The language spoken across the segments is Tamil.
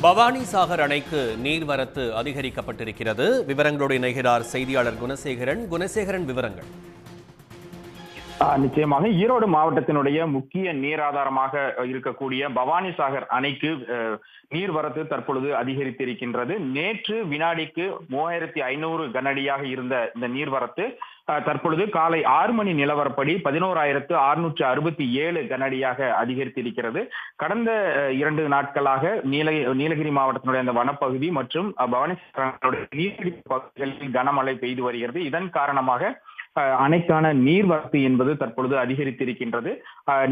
பவானி சாகர் அணைக்கு நீர்வரத்து அதிகரிக்கப்பட்டிருக்கிறது. விவரங்களோடு இணைகிறார் செய்தியாளர் குணசேகரன். குணசேகரன், விவரங்கள். நிச்சயமாக ஈரோடு மாவட்டத்தினுடைய முக்கிய நீராதாரமாக இருக்கக்கூடிய பவானி சாகர் அணைக்கு நீர்வரத்து தற்பொழுது அதிகரித்திருக்கின்றது. நேற்று வினாடிக்கு 3500 கனஅடியாக இருந்த இந்த நீர்வரத்து தற்பொழுது காலை 6 மணி நிலவரப்படி 11,667 கனஅடியாக அதிகரித்திருக்கிறது. கடந்த 2 நாட்களாக நீலகிரி மாவட்டத்தினுடைய அந்த வனப்பகுதி மற்றும் பவானி சாகர் நீர்பிடிப்பு பகுதிகளில் கனமழை பெய்து வருகிறது. இதன் காரணமாக அணைக்கான நீர்வரத்து என்பது தற்பொழுது அதிகரித்திருக்கின்றது.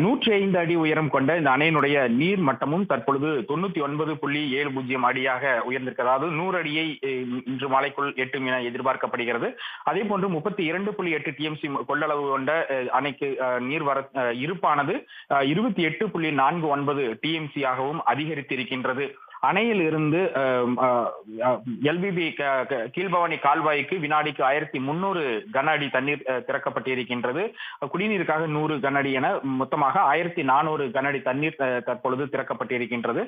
105 அடி உயரம் கொண்ட இந்த அணையினுடைய நீர் மட்டமும் தற்பொழுது 99.70 அடியாக உயர்ந்திருக்கு. அதாவது 100 அடியை இன்று மாலைக்குள் எட்டும் என எதிர்பார்க்கப்படுகிறது. அதே போன்று 32.8 டிஎம்சி கொள்ளளவு கொண்ட அணைக்கு இருப்பானது 28.49 டிஎம்சி ஆகவும் அதிகரித்திருக்கின்றது. அணையில் இருந்து எல்பிபி கீழ்பவானி கால்வாய்க்கு வினாடிக்கு 1300 கன அடி தண்ணீர் திறக்கப்பட்டிருக்கின்றது. குடிநீருக்காக 100 கனஅடி என மொத்தமாக 1400 கனஅடி தண்ணீர் தற்பொழுது திறக்கப்பட்டிருக்கின்றது.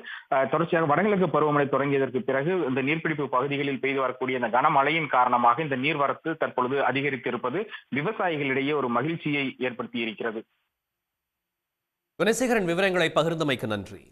தொடர்ச்சியாக வடகிழக்கு பருவமழை தொடங்கியதற்கு பிறகு இந்த நீர்பிடிப்பு பகுதிகளில் பெய்து வரக்கூடிய இந்த கனமழையின் காரணமாக இந்த நீர்வரத்து தற்பொழுது அதிகரித்திருப்பது விவசாயிகளிடையே ஒரு மகிழ்ச்சியை ஏற்படுத்தி இருக்கிறது. குணசேகரன், விவரங்களை பகிர்ந்தமைக்கு நன்றி.